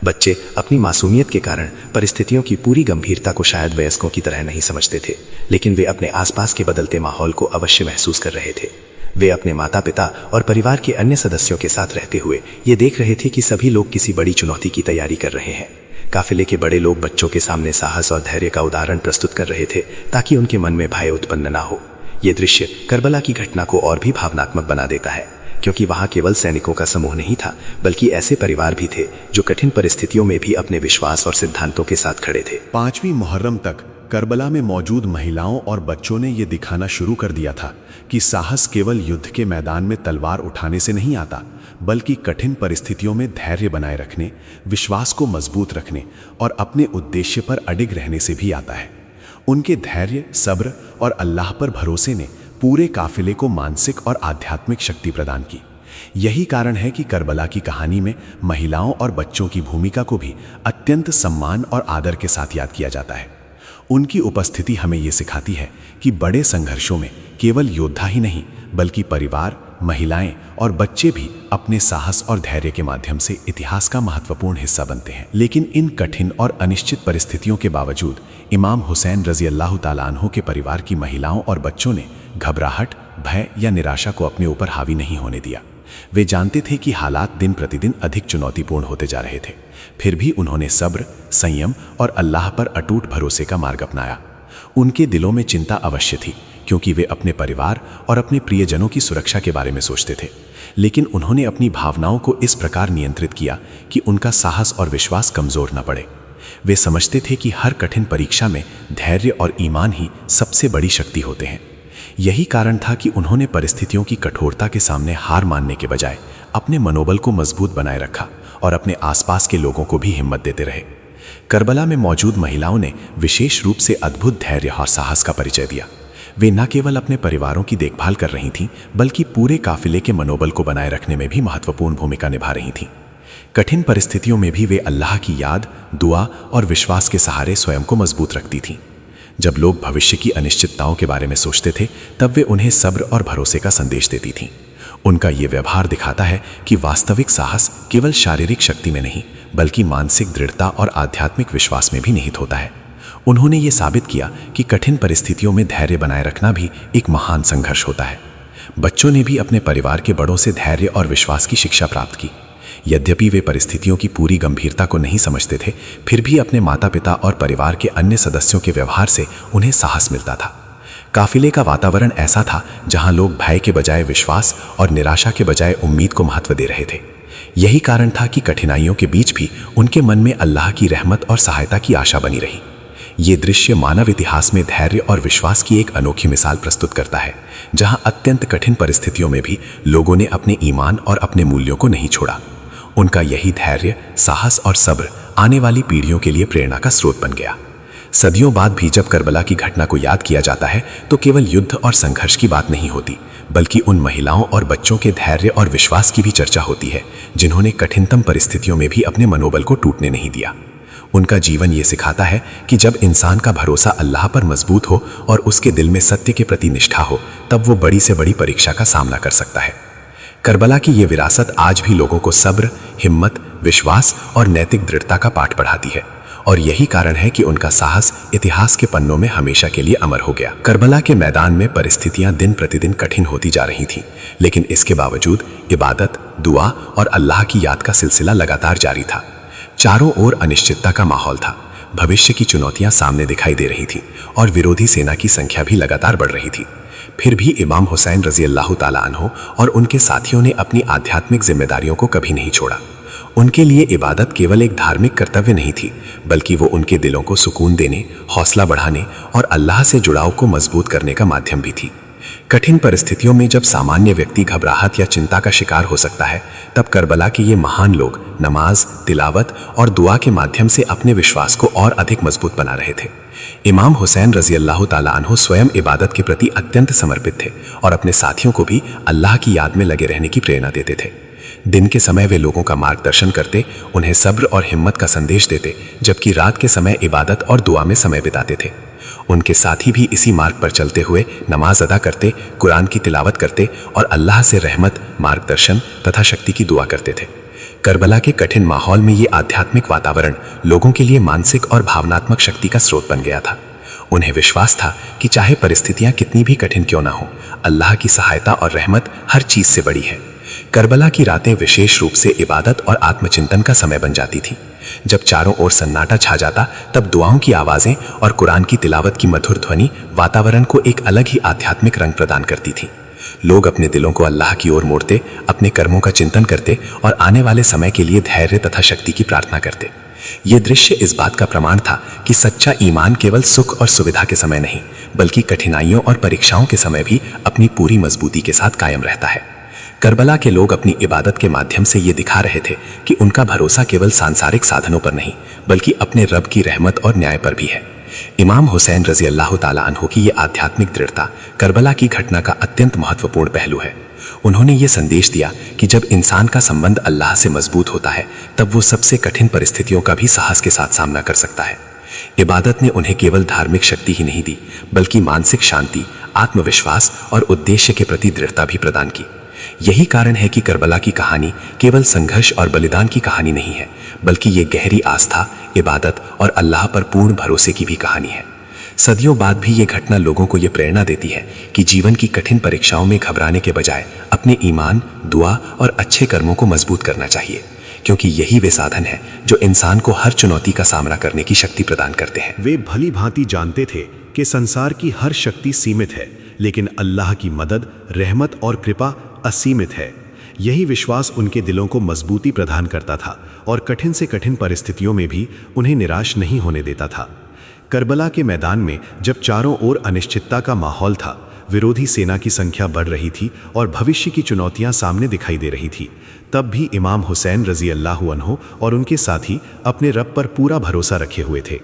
बच्चे अपनी मासूमियत के कारण परिस्थितियों की पूरी गंभीरता को शायद वयस्कों की तरह नहीं समझते थे, लेकिन वे अपने आसपास के बदलते माहौल को अवश्य महसूस कर रहे थे। वे अपने माता पिता और परिवार के अन्य सदस्यों के साथ रहते हुए ये देख रहे थे कि सभी लोग किसी बड़ी चुनौती की तैयारी कर रहे हैं। काफिले के बड़े लोग बच्चों के सामने साहस और धैर्य का उदाहरण प्रस्तुत कर रहे थे, ताकि उनके मन में भय उत्पन्न ना हो। ये दृश्य करबला की घटना को और भी भावनात्मक बना देता है, क्योंकि वहां केवल सैनिकों का समूह नहीं था, बल्कि ऐसे परिवार भी थे जो कठिन परिस्थितियों में भी अपने विश्वास और सिद्धांतों के साथ खड़े थे। 5वीं मुहर्रम तक करबला में मौजूद महिलाओं और बच्चों ने यह दिखाना शुरू कर दिया था कि साहस केवल युद्ध के मैदान में तलवार उठाने से नहीं आता, बल्कि कठिन परिस्थितियों में धैर्य बनाए रखने, विश्वास को मजबूत रखने और अपने उद्देश्य पर अडिग रहने से भी आता है। उनके धैर्य, सब्र और अल्लाह पर भरोसे ने पूरे काफिले को मानसिक और आध्यात्मिक शक्ति प्रदान की। यही कारण है कि करबला की कहानी में महिलाओं और बच्चों की भूमिका को भी अत्यंत सम्मान और आदर के साथ याद किया जाता है। उनकी उपस्थिति हमें ये सिखाती है कि बड़े संघर्षों में केवल योद्धा ही नहीं, बल्कि परिवार, महिलाएं और बच्चे भी अपने साहस और धैर्य के माध्यम से इतिहास का महत्वपूर्ण हिस्सा बनते हैं। लेकिन इन कठिन और अनिश्चित परिस्थितियों के बावजूद इमाम हुसैन रजी अल्लाह ताला अन्हु के परिवार की महिलाओं और बच्चों ने घबराहट, भय या निराशा को अपने ऊपर हावी नहीं होने दिया। वे जानते थे कि हालात दिन प्रतिदिन अधिक चुनौतीपूर्ण होते जा रहे थे, फिर भी उन्होंने सब्र, संयम और अल्लाह पर अटूट भरोसे का मार्ग अपनाया। उनके दिलों में चिंता अवश्य थी, क्योंकि वे अपने परिवार और अपने प्रियजनों की सुरक्षा के बारे में सोचते थे, लेकिन उन्होंने अपनी भावनाओं को इस प्रकार नियंत्रित किया कि उनका साहस और विश्वास कमजोर न पड़े। वे समझते थे कि हर कठिन परीक्षा में धैर्य और ईमान ही सबसे बड़ी शक्ति होते हैं। यही कारण था कि उन्होंने परिस्थितियों की कठोरता के सामने हार मानने के बजाय अपने मनोबल को मजबूत बनाए रखा और अपने आसपास के लोगों को भी हिम्मत देते रहे। करबला में मौजूद महिलाओं ने विशेष रूप से अद्भुत धैर्य और साहस का परिचय दिया। वे न केवल अपने परिवारों की देखभाल कर रही थीं, बल्कि पूरे काफिले के मनोबल को बनाए रखने में भी महत्वपूर्ण भूमिका निभा रही थीं। कठिन परिस्थितियों में भी वे अल्लाह की याद, दुआ और विश्वास के सहारे स्वयं को मजबूत रखती थीं। जब लोग भविष्य की अनिश्चितताओं के बारे में सोचते थे, तब वे उन्हें सब्र और भरोसे का संदेश देती थीं। उनका ये व्यवहार दिखाता है कि वास्तविक साहस केवल शारीरिक शक्ति में नहीं, बल्कि मानसिक दृढ़ता और आध्यात्मिक विश्वास में भी निहित होता है। उन्होंने ये साबित किया कि कठिन परिस्थितियों में धैर्य बनाए रखना भी एक महान संघर्ष होता है। बच्चों ने भी अपने परिवार के बड़ों से धैर्य और विश्वास की शिक्षा प्राप्त की। यद्यपि वे परिस्थितियों की पूरी गंभीरता को नहीं समझते थे, फिर भी अपने माता पिता और परिवार के अन्य सदस्यों के व्यवहार से उन्हें साहस मिलता था। काफिले का वातावरण ऐसा था जहां लोग भय के बजाय विश्वास और निराशा के बजाय उम्मीद को महत्व दे रहे थे। यही कारण था कि कठिनाइयों के बीच भी उनके मन में अल्लाह की रहमत और सहायता की आशा बनी रही। ये दृश्य मानव इतिहास में धैर्य और विश्वास की एक अनोखी मिसाल प्रस्तुत करता है, जहां अत्यंत कठिन परिस्थितियों में भी लोगों ने अपने ईमान और अपने मूल्यों को नहीं छोड़ा। उनका यही धैर्य, साहस और सब्र आने वाली पीढ़ियों के लिए प्रेरणा का स्रोत बन गया। सदियों बाद भी जब करबला की घटना को याद किया जाता है, तो केवल युद्ध और संघर्ष की बात नहीं होती, बल्कि उन महिलाओं और बच्चों के धैर्य और विश्वास की भी चर्चा होती है, जिन्होंने कठिनतम परिस्थितियों में भी अपने मनोबल को टूटने नहीं दिया। उनका जीवन ये सिखाता है कि जब इंसान का भरोसा अल्लाह पर मजबूत हो और उसके दिल में सत्य के प्रति निष्ठा हो, तब वो बड़ी से बड़ी परीक्षा का सामना कर सकता है। करबला की ये विरासत आज भी लोगों को सब्र, हिम्मत, विश्वास और नैतिक दृढ़ता का पाठ पढ़ाती है, और यही कारण है कि उनका साहस इतिहास के पन्नों में हमेशा के लिए अमर हो गया। करबला के मैदान में परिस्थितियां दिन प्रतिदिन कठिन होती जा रही थीं, लेकिन इसके बावजूद इबादत, दुआ और अल्लाह की याद का सिलसिला लगातार जारी था। चारों ओर अनिश्चितता का माहौल था, भविष्य की चुनौतियां सामने दिखाई दे रही थी और विरोधी सेना की संख्या भी लगातार बढ़ रही थी। फिर भी इमाम हुसैन रजी अल्लाह ताला अन्हो और उनके साथियों ने अपनी आध्यात्मिक जिम्मेदारियों को कभी नहीं छोड़ा। उनके लिए इबादत केवल एक धार्मिक कर्तव्य नहीं थी, बल्कि वो उनके दिलों को सुकून देने, हौसला बढ़ाने और अल्लाह से जुड़ाव को मजबूत करने का माध्यम भी थी। कठिन परिस्थितियों में जब सामान्य व्यक्ति घबराहट या चिंता का शिकार हो सकता है, तब करबला के ये महान लोग नमाज, तिलावत और दुआ के माध्यम से अपने विश्वास को और अधिक मजबूत बना रहे थे। इमाम हुसैन रजी अल्लाह ताला अन्हो स्वयं इबादत के प्रति अत्यंत समर्पित थे और अपने साथियों को भी अल्लाह की याद में लगे रहने की प्रेरणा देते थे। दिन के समय वे लोगों का मार्गदर्शन करते, उन्हें सब्र और हिम्मत का संदेश देते, जबकि रात के समय इबादत और दुआ में समय बिताते थे। उनके साथी भी इसी मार्ग पर चलते हुए नमाज अदा करते, कुरान की तिलावत करते और अल्लाह से रहमत, मार्गदर्शन तथा शक्ति की दुआ करते थे। करबला के कठिन माहौल में ये आध्यात्मिक वातावरण लोगों के लिए मानसिक और भावनात्मक शक्ति का स्रोत बन गया था। उन्हें विश्वास था कि चाहे परिस्थितियां कितनी भी कठिन क्यों ना हो, अल्लाह की सहायता और रहमत हर चीज से बड़ी है। करबला की रातें विशेष रूप से इबादत और आत्मचिंतन का समय बन जाती थी। जब चारों ओर सन्नाटा छा जाता, तब दुआओं की आवाजें और कुरान की तिलावत की मधुर ध्वनि वातावरण को एक अलग ही आध्यात्मिक रंग प्रदान करती थी। लोग अपने दिलों को अल्लाह की ओर मोड़ते, अपने कर्मों का चिंतन करते और आने वाले समय के लिए धैर्य तथा शक्ति की प्रार्थना करते। ये दृश्य इस बात का प्रमाण था कि सच्चा ईमान केवल सुख और सुविधा के समय नहीं, बल्कि कठिनाइयों और परीक्षाओं के समय भी अपनी पूरी मजबूती के साथ कायम रहता है। करबला के लोग अपनी इबादत के माध्यम से ये दिखा रहे थे कि उनका भरोसा केवल सांसारिक साधनों पर नहीं, बल्कि अपने रब की रहमत और न्याय पर भी है। इमाम हुसैन रजी अल्लाह ताला अन्हो की ये आध्यात्मिक दृढ़ता करबला की घटना का अत्यंत महत्वपूर्ण पहलू है। उन्होंने ये संदेश दिया कि जब इंसान का संबंध अल्लाह से मजबूत होता है, तब वो सबसे कठिन परिस्थितियों का भी साहस के साथ सामना कर सकता है। इबादत ने उन्हें केवल धार्मिक शक्ति ही नहीं दी, बल्कि मानसिक शांति, आत्मविश्वास और उद्देश्य के प्रति दृढ़ता भी प्रदान की। यही कारण है कि करबला की कहानी केवल संघर्ष और बलिदान की कहानी नहीं है, बल्कि ये गहरी आस्था, इबादत और अल्लाह पर पूर्ण भरोसे की भी कहानी है। सदियों बाद भी ये घटना लोगों को ये प्रेरणा देती है कि जीवन की कठिन परीक्षाओं में घबराने के बजाय अपने ईमान, दुआ और अच्छे कर्मों को मजबूत करना चाहिए, क्योंकि यही वे साधन है जो इंसान को हर चुनौती का सामना करने की शक्ति प्रदान करते हैं। वे भली भांति जानते थे कि संसार की हर शक्ति सीमित है, लेकिन अल्लाह की मदद, रहमत और कृपा असीमित है। यही विश्वास उनके दिलों को मजबूती प्रदान करता था और कठिन से कठिन परिस्थितियों में भी उन्हें निराश नहीं होने देता था। करबला के मैदान में जब चारों ओर अनिश्चितता का माहौल था, विरोधी सेना की संख्या बढ़ रही थी और भविष्य की चुनौतियां सामने दिखाई दे रही थी, तब भी इमाम हुसैन रजी अल्लाह अन्हो और उनके साथी अपने रब पर पूरा भरोसा रखे हुए थे।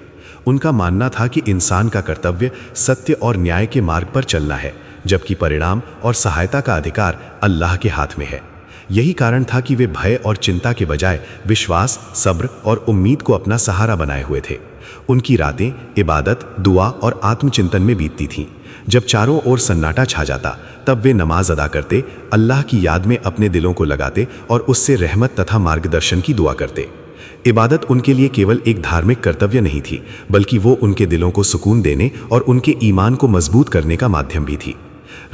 उनका मानना था कि इंसान का कर्तव्य सत्य और न्याय के मार्ग पर चलना है, जबकि परिणाम और सहायता का अधिकार अल्लाह के हाथ में है। यही कारण था कि वे भय और चिंता के बजाय विश्वास, सब्र और उम्मीद को अपना सहारा बनाए हुए थे। उनकी रातें इबादत, दुआ और आत्मचिंतन में बीतती थीं। जब चारों ओर सन्नाटा छा जाता, तब वे नमाज अदा करते, अल्लाह की याद में अपने दिलों को लगाते और उससे रहमत तथा मार्गदर्शन की दुआ करते। इबादत उनके लिए केवल एक धार्मिक कर्तव्य नहीं थी, बल्कि वो उनके दिलों को सुकून देने और उनके ईमान को मजबूत करने का माध्यम भी थी।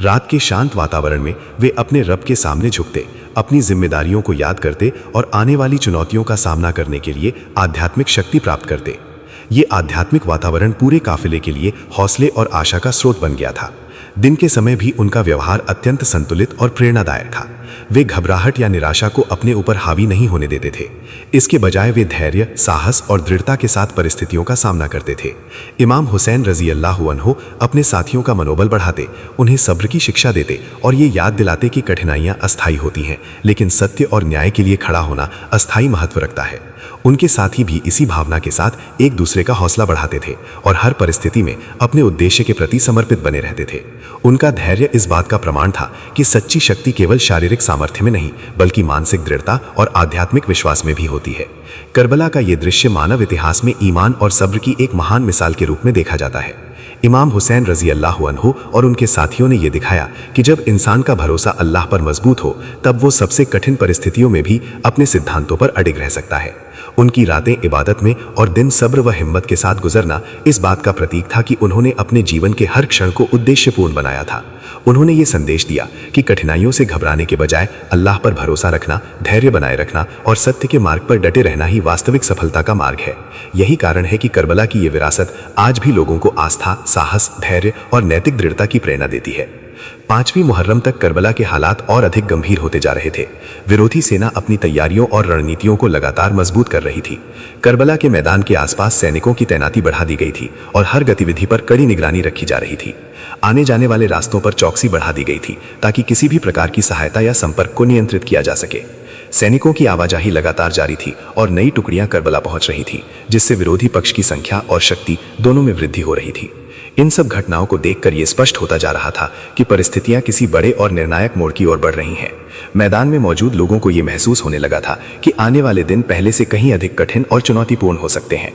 रात के शांत वातावरण में वे अपने रब के सामने झुकते, अपनी जिम्मेदारियों को याद करते और आने वाली चुनौतियों का सामना करने के लिए आध्यात्मिक शक्ति प्राप्त करते। ये आध्यात्मिक वातावरण पूरे काफिले के लिए हौसले और आशा का स्रोत बन गया था। दिन के समय भी उनका व्यवहार अत्यंत संतुलित और प्रेरणादायक था। वे घबराहट या निराशा को अपने ऊपर हावी नहीं होने देते थे। इसके बजाय वे धैर्य, साहस और दृढ़ता के साथ परिस्थितियों का सामना करते थे। इमाम हुसैन रजी अल्लाह अन्हो अपने साथियों का मनोबल बढ़ाते, उन्हें सब्र की शिक्षा देते और ये याद दिलाते कि कठिनाइयां अस्थायी होती हैं, लेकिन सत्य और न्याय के लिए खड़ा होना अस्थायी महत्व रखता है। उनके साथी भी इसी भावना के साथ एक दूसरे का हौसला बढ़ाते थे और हर परिस्थिति में अपने उद्देश्य के प्रति समर्पित बने रहते थे। उनका धैर्य इस बात का प्रमाण था कि सच्ची शक्ति केवल शारीरिक सामर्थ्य में नहीं, बल्कि मानसिक दृढ़ता और आध्यात्मिक विश्वास में भी होती है। करबला का ये दृश्य मानव इतिहास में ईमान और सब्र की एक महान मिसाल के रूप में देखा जाता है। इमाम हुसैन रजी अल्लाह अन्हो और उनके साथियों ने यह दिखाया कि जब इंसान का भरोसा अल्लाह पर मजबूत हो, तब वो सबसे कठिन परिस्थितियों में भी अपने सिद्धांतों पर अडिग रह सकता है। उनकी रातें इबादत में और दिन सब्र व हिम्मत के साथ गुजरना इस बात का प्रतीक था कि उन्होंने अपने जीवन के हर क्षण को उद्देश्यपूर्ण बनाया था। उन्होंने ये संदेश दिया कि कठिनाइयों से घबराने के बजाय अल्लाह पर भरोसा रखना, धैर्य बनाए रखना और सत्य के मार्ग पर डटे रहना ही वास्तविक सफलता का मार्ग है। यही कारण है कि करबला की ये विरासत आज भी लोगों को आस्था, साहस, धैर्य और नैतिक दृढ़ता की प्रेरणा देती है। 5वीं मुहर्रम तक करबला के हालात और अधिक गंभीर होते जा रहे थे। विरोधी सेना अपनी तैयारियों और रणनीतियों को लगातार मजबूत कर रही थी। करबला के मैदान के आसपास सैनिकों की तैनाती बढ़ा दी गई थी और हर गतिविधि पर कड़ी निगरानी रखी जा रही थी। आने जाने वाले रास्तों पर चौकसी बढ़ा दी गई थी ताकि किसी भी प्रकार की सहायता या संपर्क को नियंत्रित किया जा सके। सैनिकों की आवाजाही लगातार जारी थी और नई टुकड़ियां करबला पहुंच रही थी, जिससे विरोधी पक्ष की संख्या और शक्ति दोनों में वृद्धि हो रही थी। इन सब घटनाओं को देखकर यह स्पष्ट होता जा रहा था कि परिस्थितियां किसी बड़े और निर्णायक मोड़ की ओर बढ़ रही हैं। मैदान में मौजूद लोगों को यह महसूस होने लगा था कि आने वाले दिन पहले से कहीं अधिक कठिन और चुनौतीपूर्ण हो सकते हैं।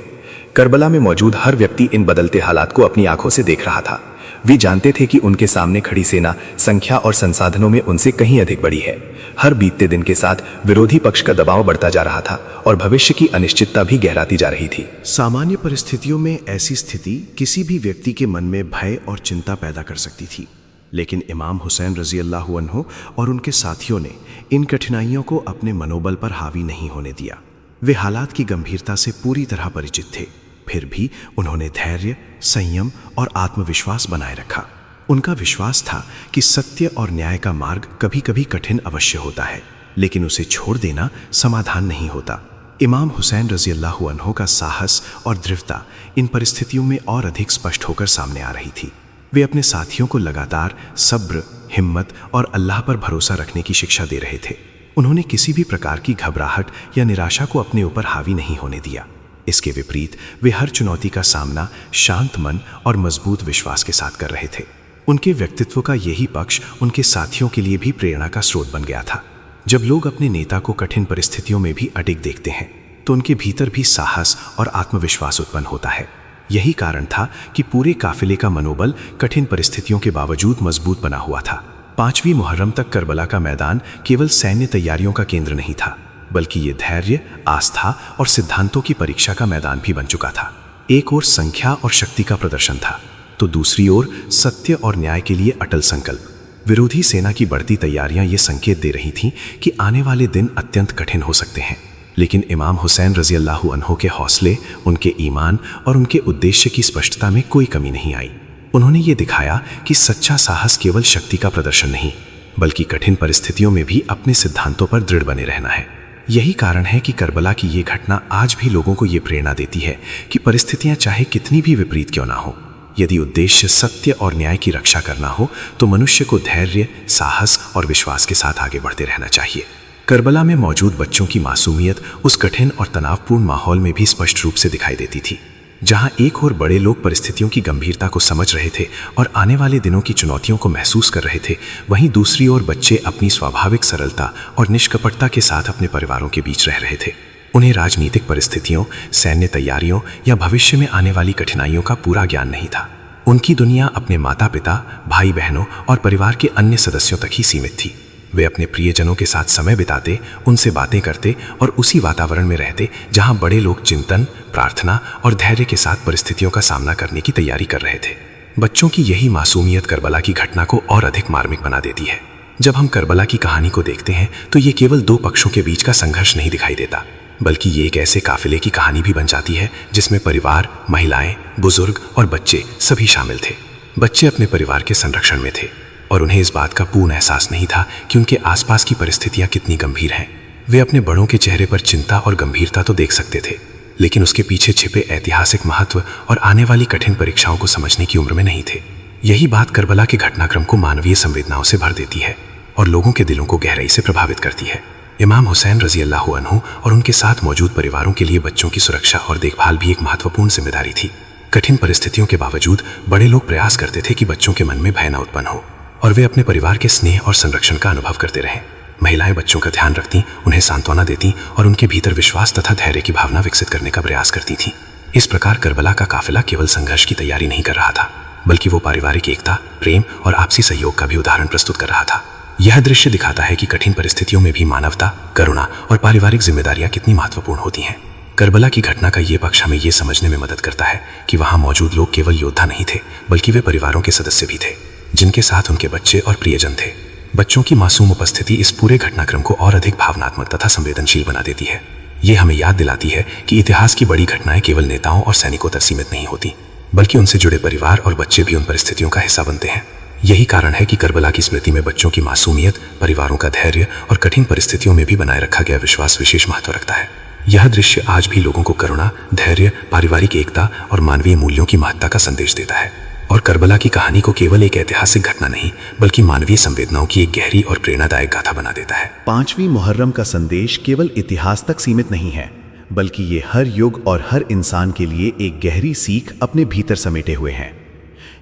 करबला में मौजूद हर व्यक्ति इन बदलते हालात को अपनी आंखों से देख रहा था। वे जानते थे कि उनके सामने खड़ी सेना संख्या और संसाधनों में उनसे कहीं अधिक बड़ी है। हर बीतते दिन के साथ विरोधी पक्ष का दबाव बढ़ता जा रहा था और भविष्य की अनिश्चितता भी गहराती जा रही थी। सामान्य परिस्थितियों में ऐसी स्थिति किसी भी व्यक्ति के मन में भय और चिंता पैदा कर सकती थी, लेकिन इमाम हुसैन रजी अल्लाहु अन्हु और उनके साथियों ने इन कठिनाइयों को अपने मनोबल पर हावी नहीं होने दिया। वे हालात की गंभीरता से पूरी तरह परिचित थे, फिर भी उन्होंने धैर्य, संयम और आत्मविश्वास बनाए रखा। उनका विश्वास था कि सत्य और न्याय का मार्ग कभी कभी कठिन अवश्य होता है, लेकिन उसे छोड़ देना समाधान नहीं होता। इमाम हुसैन रजी अल्लाहु अन्हु का साहस और दृढ़ता इन परिस्थितियों में और अधिक स्पष्ट होकर सामने आ रही थी। वे अपने साथियों को लगातार सब्र, हिम्मत और अल्लाह पर भरोसा रखने की शिक्षा दे रहे थे। उन्होंने किसी भी प्रकार की घबराहट या निराशा को अपने ऊपर हावी नहीं होने दिया। इसके विपरीत वे हर चुनौती का सामना शांत मन और मजबूत विश्वास के साथ कर रहे थे। उनके व्यक्तित्व का यही पक्ष उनके साथियों के लिए भी प्रेरणा का स्रोत बन गया था। जब लोग अपने नेता को कठिन परिस्थितियों में भी अडिग देखते हैं तो उनके भीतर भी साहस और आत्मविश्वास उत्पन्न होता है। यही कारण था कि पूरे काफिले का मनोबल कठिन परिस्थितियों के बावजूद मजबूत बना हुआ था। 5वीं मुहर्रम तक करबला का मैदान केवल सैन्य तैयारियों का केंद्र नहीं था, बल्कि ये धैर्य, आस्था और सिद्धांतों की परीक्षा का मैदान भी बन चुका था। एक ओर संख्या और शक्ति का प्रदर्शन था, तो दूसरी ओर सत्य और न्याय के लिए अटल संकल्प। विरोधी सेना की बढ़ती तैयारियां ये संकेत दे रही थीं कि आने वाले दिन अत्यंत कठिन हो सकते हैं, लेकिन इमाम हुसैन रजी अल्लाहु अन्हु के हौसले, उनके ईमान और उनके उद्देश्य की स्पष्टता में कोई कमी नहीं आई। उन्होंने ये दिखाया कि सच्चा साहस केवल शक्ति का प्रदर्शन नहीं, बल्कि कठिन परिस्थितियों में भी अपने सिद्धांतों पर दृढ़ बने रहना है। यही कारण है कि करबला की ये घटना आज भी लोगों को ये प्रेरणा देती है कि परिस्थितियां चाहे कितनी भी विपरीत क्यों ना हो, यदि उद्देश्य सत्य और न्याय की रक्षा करना हो तो मनुष्य को धैर्य, साहस और विश्वास के साथ आगे बढ़ते रहना चाहिए। करबला में मौजूद बच्चों की मासूमियत उस कठिन और तनावपूर्ण माहौल में भी स्पष्ट रूप से दिखाई देती थी। जहां एक ओर बड़े लोग परिस्थितियों की गंभीरता को समझ रहे थे और आने वाले दिनों की चुनौतियों को महसूस कर रहे थे, वहीं दूसरी ओर बच्चे अपनी स्वाभाविक सरलता और निष्कपटता के साथ अपने परिवारों के बीच रह रहे थे। उन्हें राजनीतिक परिस्थितियों, सैन्य तैयारियों या भविष्य में आने वाली कठिनाइयों का पूरा ज्ञान नहीं था। उनकी दुनिया अपने माता पिता, भाई बहनों और परिवार के अन्य सदस्यों तक ही सीमित थी। वे अपने प्रियजनों के साथ समय बिताते, उनसे बातें करते और उसी वातावरण में रहते जहां बड़े लोग चिंतन, प्रार्थना और धैर्य के साथ परिस्थितियों का सामना करने की तैयारी कर रहे थे। बच्चों की यही मासूमियत करबला की घटना को और अधिक मार्मिक बना देती है। जब हम करबला की कहानी को देखते हैं तो ये केवल दो पक्षों के बीच का संघर्ष नहीं दिखाई देता, बल्कि ये एक ऐसे काफिले की कहानी भी बन जाती है जिसमें परिवार, महिलाएं, बुजुर्ग और बच्चे सभी शामिल थे। बच्चे अपने परिवार के संरक्षण में थे और उन्हें इस बात का पूर्ण एहसास नहीं था कि उनके आसपास की परिस्थितियां कितनी गंभीर हैं। वे अपने बड़ों के चेहरे पर चिंता और गंभीरता तो देख सकते थे, लेकिन उसके पीछे छिपे ऐतिहासिक महत्व और आने वाली कठिन परीक्षाओं को समझने की उम्र में नहीं थे। यही बात करबला के घटनाक्रम को मानवीय संवेदनाओं से भर देती है और लोगों के दिलों को गहराई से प्रभावित करती है। इमाम हुसैन रजी अल्लाहु अन्हु और उनके साथ मौजूद परिवारों के लिए बच्चों की सुरक्षा और देखभाल भी एक महत्वपूर्ण जिम्मेदारी थी। कठिन परिस्थितियों के बावजूद बड़े लोग प्रयास करते थे कि बच्चों के मन में भय न उत्पन्न हो और वे अपने परिवार के स्नेह और संरक्षण का अनुभव करते रहें। महिलाएं बच्चों का ध्यान रखती, उन्हें सांत्वना देती और उनके भीतर विश्वास तथा धैर्य की भावना विकसित करने का प्रयास करती थीं। इस प्रकार करबला का काफिला केवल संघर्ष की तैयारी नहीं कर रहा था, बल्कि वो पारिवारिक एकता, प्रेम और आपसी सहयोग का भी उदाहरण प्रस्तुत कर रहा था। यह दृश्य दिखाता है कि कठिन परिस्थितियों में भी मानवता, करुणा और पारिवारिक जिम्मेदारियां कितनी महत्वपूर्ण होती हैं। करबला की घटना का ये पक्ष हमें ये समझने में मदद करता है कि वहां मौजूद लोग केवल योद्धा नहीं थे, बल्कि वे परिवारों के सदस्य भी थे। जिनके साथ उनके बच्चे और प्रियजन थे। बच्चों की मासूम उपस्थिति इस पूरे घटनाक्रम को और अधिक भावनात्मक तथा संवेदनशील बना देती है। ये हमें याद दिलाती है कि इतिहास की बड़ी घटनाएं केवल नेताओं और सैनिकों तक सीमित नहीं होती, बल्कि उनसे जुड़े परिवार और बच्चे भी उन परिस्थितियों का हिस्सा बनते हैं। यही कारण है कि करबला की स्मृति में बच्चों की मासूमियत, परिवारों का धैर्य और कठिन परिस्थितियों में भी बनाए रखा गया विश्वास विशेष महत्व रखता है। यह दृश्य आज भी लोगों को करुणा, धैर्य, पारिवारिक एकता और मानवीय मूल्यों की महत्ता का संदेश देता है। और करबला की कहानी को केवल एक ऐतिहासिक घटना नहीं, बल्कि मानवीय संवेदनाओं की एक गहरी और प्रेरणादायक गाथा बना देता है। 5वीं मुहर्रम का संदेश केवल इतिहास तक सीमित नहीं है, बल्कि ये हर युग और हर इंसान के लिए एक गहरी सीख अपने भीतर समेटे हुए हैं।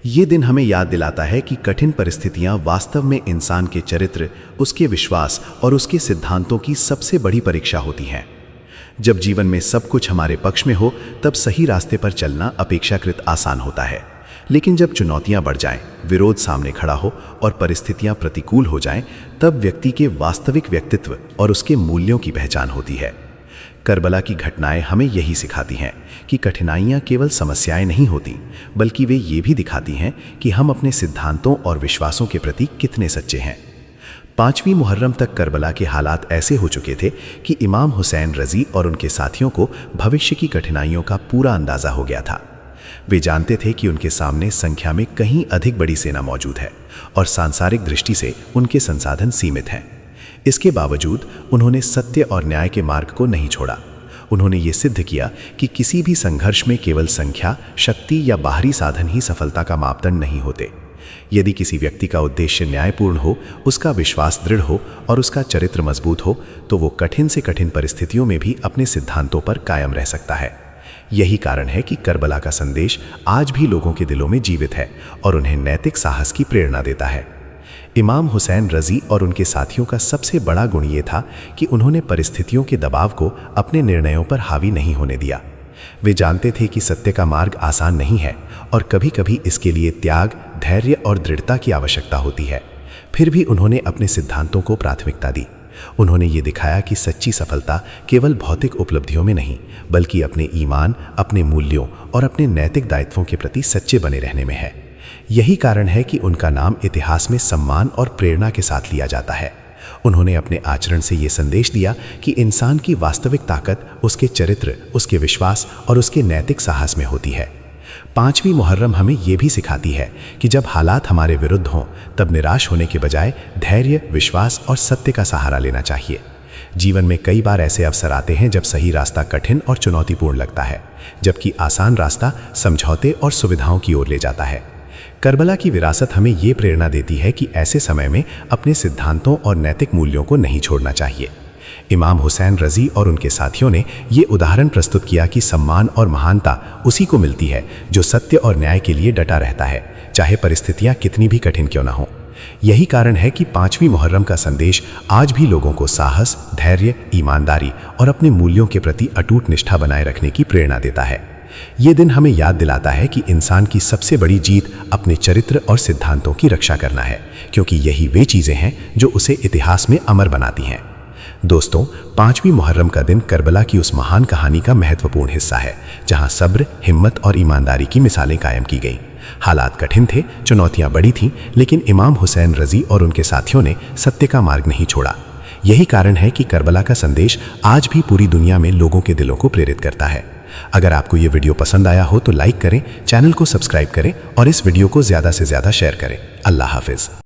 ये दिन हमें याद दिलाता है कि कठिन परिस्थितियां वास्तव में इंसान के चरित्र, उसके विश्वास और उसके सिद्धांतों की सबसे बड़ी परीक्षा होती हैं। जब जीवन में सब कुछ हमारे पक्ष में हो, तब सही रास्ते पर चलना अपेक्षाकृत आसान होता है। लेकिन जब चुनौतियां बढ़ जाएं, विरोध सामने खड़ा हो और परिस्थितियां प्रतिकूल हो जाएं, तब व्यक्ति के वास्तविक व्यक्तित्व और उसके मूल्यों की पहचान होती है। करबला की घटनाएं हमें यही सिखाती हैं कि कठिनाइयां केवल समस्याएं नहीं होती, बल्कि वे ये भी दिखाती हैं कि हम अपने सिद्धांतों और विश्वासों के प्रति कितने सच्चे हैं। 5वीं मुहर्रम तक करबला के हालात ऐसे हो चुके थे कि इमाम हुसैन रजी और उनके साथियों को भविष्य की कठिनाइयों का पूरा अंदाजा हो गया था। वे जानते थे कि उनके सामने संख्या में कहीं अधिक बड़ी सेना मौजूद है और सांसारिक दृष्टि से उनके संसाधन सीमित हैं। इसके बावजूद उन्होंने सत्य और न्याय के मार्ग को नहीं छोड़ा। उन्होंने ये सिद्ध किया कि किसी भी संघर्ष में केवल संख्या, शक्ति या बाहरी साधन ही सफलता का मापदंड नहीं होते। यदि किसी व्यक्ति का उद्देश्य न्यायपूर्ण हो, उसका विश्वास दृढ़ हो और उसका चरित्र मजबूत हो, तो वो कठिन से कठिन परिस्थितियों में भी अपने सिद्धांतों पर कायम रह सकता है। यही कारण है कि करबला का संदेश आज भी लोगों के दिलों में जीवित है और उन्हें नैतिक साहस की प्रेरणा देता है। इमाम हुसैन रजी और उनके साथियों का सबसे बड़ा गुण ये था कि उन्होंने परिस्थितियों के दबाव को अपने निर्णयों पर हावी नहीं होने दिया। वे जानते थे कि सत्य का मार्ग आसान नहीं है और कभी-कभी इसके लिए त्याग, धैर्य और दृढ़ता की आवश्यकता होती है। फिर भी उन्होंने अपने सिद्धांतों को प्राथमिकता दी। उन्होंने ये दिखाया कि सच्ची सफलता केवल भौतिक उपलब्धियों में नहीं, बल्कि अपने ईमान, अपने मूल्यों और अपने नैतिक दायित्वों के प्रति सच्चे बने रहने में है। यही कारण है कि उनका नाम इतिहास में सम्मान और प्रेरणा के साथ लिया जाता है। उन्होंने अपने आचरण से ये संदेश दिया कि इंसान की वास्तविक ताकत उसके चरित्र, उसके विश्वास और उसके नैतिक साहस में होती है। 5वीं मुहर्रम हमें ये भी सिखाती है कि जब हालात हमारे विरुद्ध हों, तब निराश होने के बजाय धैर्य, विश्वास और सत्य का सहारा लेना चाहिए। जीवन में कई बार ऐसे अवसर आते हैं जब सही रास्ता कठिन और चुनौतीपूर्ण लगता है, जबकि आसान रास्ता समझौते और सुविधाओं की ओर ले जाता है। करबला की विरासत हमें ये प्रेरणा देती है कि ऐसे समय में अपने सिद्धांतों और नैतिक मूल्यों को नहीं छोड़ना चाहिए। इमाम हुसैन रजी और उनके साथियों ने ये उदाहरण प्रस्तुत किया कि सम्मान और महानता उसी को मिलती है जो सत्य और न्याय के लिए डटा रहता है, चाहे परिस्थितियां कितनी भी कठिन क्यों ना हो। यही कारण है कि 5वीं मुहर्रम का संदेश आज भी लोगों को साहस, धैर्य, ईमानदारी और अपने मूल्यों के प्रति अटूट निष्ठा बनाए रखने की प्रेरणा देता है। ये दिन हमें याद दिलाता है कि इंसान की सबसे बड़ी जीत अपने चरित्र और सिद्धांतों की रक्षा करना है, क्योंकि यही वे चीजें हैं जो उसे इतिहास में अमर बनाती हैं। दोस्तों, 5वीं मुहर्रम का दिन करबला की उस महान कहानी का महत्वपूर्ण हिस्सा है, जहां सब्र, हिम्मत और ईमानदारी की मिसालें कायम की गईं। हालात कठिन थे, चुनौतियां बड़ी थीं, लेकिन इमाम हुसैन रजी और उनके साथियों ने सत्य का मार्ग नहीं छोड़ा। यही कारण है कि करबला का संदेश आज भी पूरी दुनिया में लोगों के दिलों को प्रेरित करता है। अगर आपको ये वीडियो पसंद आया हो तो लाइक करें, चैनल को सब्सक्राइब करें और इस वीडियो को ज़्यादा से ज़्यादा शेयर करें। अल्लाह हाफिज़।